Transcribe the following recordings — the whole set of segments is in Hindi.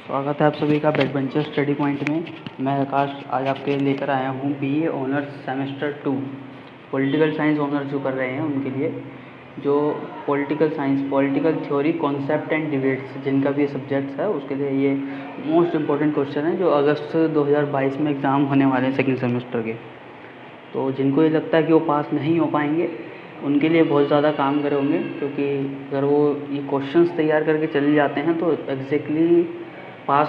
स्वागत है आप सभी का बैक बेंचर स्टडी पॉइंट में। मैं आकाश आज आपके लिए लेकर आया हूँ BA honours semester 2 political science honours जो कर रहे हैं उनके लिए, जो political science, political theory, concept and debates जिनका भी ये सब्जेक्ट्स है उसके लिए ये मोस्ट इम्पॉर्टेंट क्वेश्चन है जो अगस्त 2022 में एग्ज़ाम होने वाले हैं सेकेंड सेमेस्टर के। तो जिनको ये लगता है कि वो पास नहीं हो पाएंगे उनके लिए बहुत ज़्यादा काम करे होंगे, क्योंकि अगर वो ये क्वेश्चंस तैयार करके चले जाते हैं तो एग्जैक्टली पास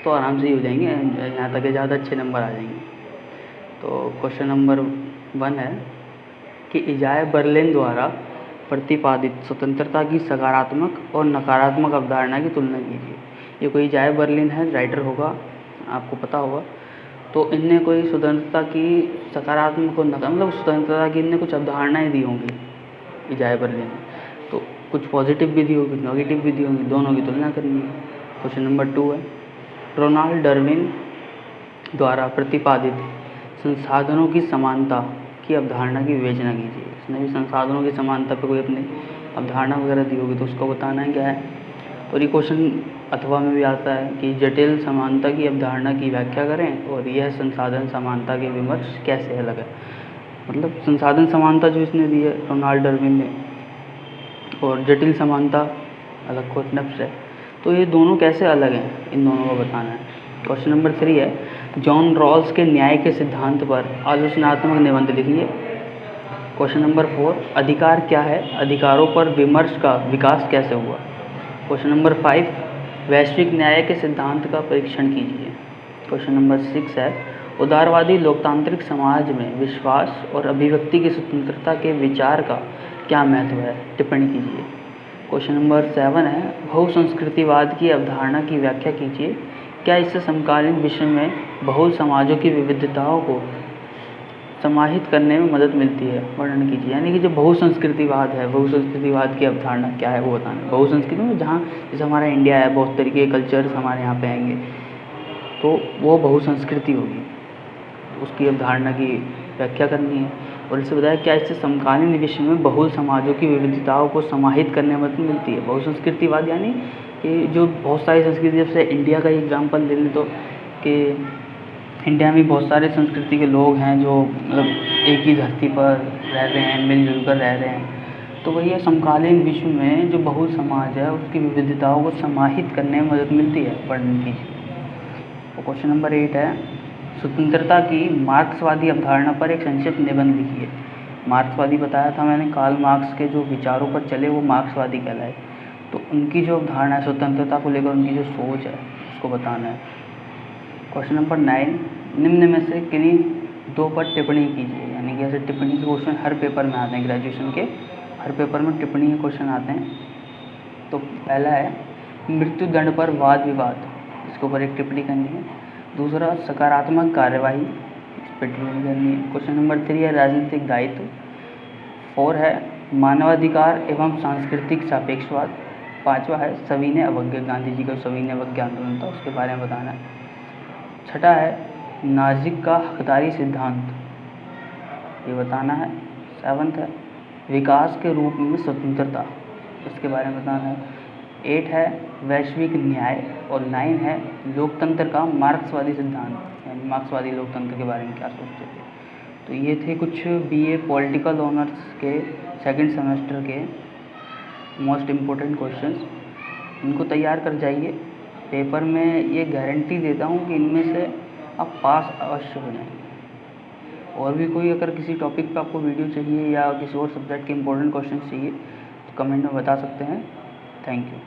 तो आराम से ही हो जाएंगे, यहाँ तक कि ज़्यादा अच्छे नंबर आ जाएंगे। तो क्वेश्चन नंबर 1 है कि इजाए बर्लिन द्वारा प्रतिपादित स्वतंत्रता की सकारात्मक और नकारात्मक अवधारणा की तुलना कीजिए। ये कोई इजाए बर्लिन है, राइटर होगा, आपको पता होगा। तो इनने कोई स्वतंत्रता की सकारात्मक और मतलब स्वतंत्रता की इनने कुछ अवधारणाएँ दी होंगी इजाए बर्लिन ने, तो कुछ पॉजिटिव भी दी होगी, नेगेटिव भी दी होंगी, दोनों की तुलना करनी है। क्वेश्चन नंबर 2 है रोनाल्ड डार्विन द्वारा प्रतिपादित संसाधनों की समानता की अवधारणा की विवेचना कीजिए। इसने भी संसाधनों की समानता पर कोई अपनी अवधारणा वगैरह दी होगी तो उसको बताना है क्या है। और ये क्वेश्चन अथवा में भी आता है कि जटिल समानता की अवधारणा की व्याख्या करें और यह संसाधन समानता के विमर्श कैसे अलग है। मतलब संसाधन समानता जो इसने दी है रोनाल्ड डार्विन ने, और जटिल समानता अलग कॉन्सेप्ट है, तो ये दोनों कैसे अलग हैं, इन दोनों को बताना है। क्वेश्चन नंबर 3 है जॉन रॉल्स के न्याय के सिद्धांत पर आलोचनात्मक निबंध लिखिए। क्वेश्चन नंबर 4 अधिकार क्या है, अधिकारों पर विमर्श का विकास कैसे हुआ। क्वेश्चन नंबर 5 वैश्विक न्याय के सिद्धांत का परीक्षण कीजिए। क्वेश्चन नंबर 6 है उदारवादी लोकतांत्रिक समाज में विश्वास और अभिव्यक्ति की स्वतंत्रता के विचार का क्या महत्व है, टिप्पणी कीजिए। क्वेश्चन नंबर 7 है बहुसंस्कृतिवाद की अवधारणा की व्याख्या कीजिए। क्या इससे समकालीन विश्व में बहु समाजों की विविधताओं को समाहित करने में मदद मिलती है, वर्णन कीजिए। यानी कि जो बहुसंस्कृतिवाद है, बहुसंस्कृतिवाद की अवधारणा क्या है वो बताना है। बहुसंस्कृति में जहाँ जैसे हमारा इंडिया है, बहुत तरीके के कल्चर्स हमारे यहाँ पे आएंगे, तो वो बहुसंस्कृति होगी, उसकी अवधारणा की व्याख्या करनी है। और इससे बताया क्या इससे समकालीन विश्व में बहु समाजों की विविधताओं को समाहित करने में मदद मिलती है। बहुसंस्कृतिवाद यानी कि जो बहुत सारी संस्कृति, जैसे इंडिया का एग्जाम्पल ले लें तो कि इंडिया में बहुत सारे संस्कृति के लोग हैं जो मतलब एक ही धरती पर रह रहे हैं, मिलजुल कर रह रहे हैं। तो वही है समकालीन विश्व में जो बहु समाज है उसकी विविधताओं को समाहित करने में मदद मिलती है, वर्णन कीजिए। और क्वेश्चन नंबर 8 है स्वतंत्रता की मार्क्सवादी अवधारणा पर एक संक्षिप्त निबंध लिखिए। मार्क्सवादी बताया था मैंने, कार्ल मार्क्स के जो विचारों पर चले वो मार्क्सवादी कहलाए। तो उनकी जो अवधारणा है स्वतंत्रता को लेकर, उनकी जो सोच है उसको बताना है। क्वेश्चन नंबर 9 निम्न में से किन्हीं दो पर टिप्पणी कीजिए। यानी कि ऐसे टिप्पणी के क्वेश्चन हर पेपर में आते हैं, ग्रेजुएशन के हर पेपर में टिप्पणी के क्वेश्चन आते हैं। तो पहला है मृत्यु दंड पर वाद विवाद, इसके ऊपर एक टिप्पणी करनी है। दूसरा सकारात्मक कार्यवाही, इस पर टिप्पणी करनी है। क्वेश्चन नंबर 3 है राजनीतिक दायित्व। 4 है मानवाधिकार एवं सांस्कृतिक सापेक्षवाद। 5वां है सविनय अवज्ञा, गांधी जी का सविनय अवज्ञा आंदोलन था उसके बारे में बताना है। 6ठा है नाजिक का हकदारी सिद्धांत, ये बताना है। 7th है विकास के रूप में स्वतंत्रता, इसके बारे में बताना है। 8 है वैश्विक न्याय और 9 है लोकतंत्र का मार्क्सवादी सिद्धांत, यानी मार्क्सवादी लोकतंत्र के बारे में क्या सोचते थे। तो ये थे कुछ बीए पॉलिटिकल ऑनर्स के सेकंड सेमेस्टर के मोस्ट इम्पोर्टेंट क्वेश्चंस। इनको तैयार कर जाइए, पेपर में ये गारंटी देता हूँ कि इनमें से आप पास अवश्य हो जाएंगे। और भी कोई अगर किसी टॉपिक पे आपको वीडियो चाहिए या किसी और सब्जेक्ट के इम्पोर्टेंट क्वेश्चन चाहिए तो कमेंट में बता सकते हैं। Thank you.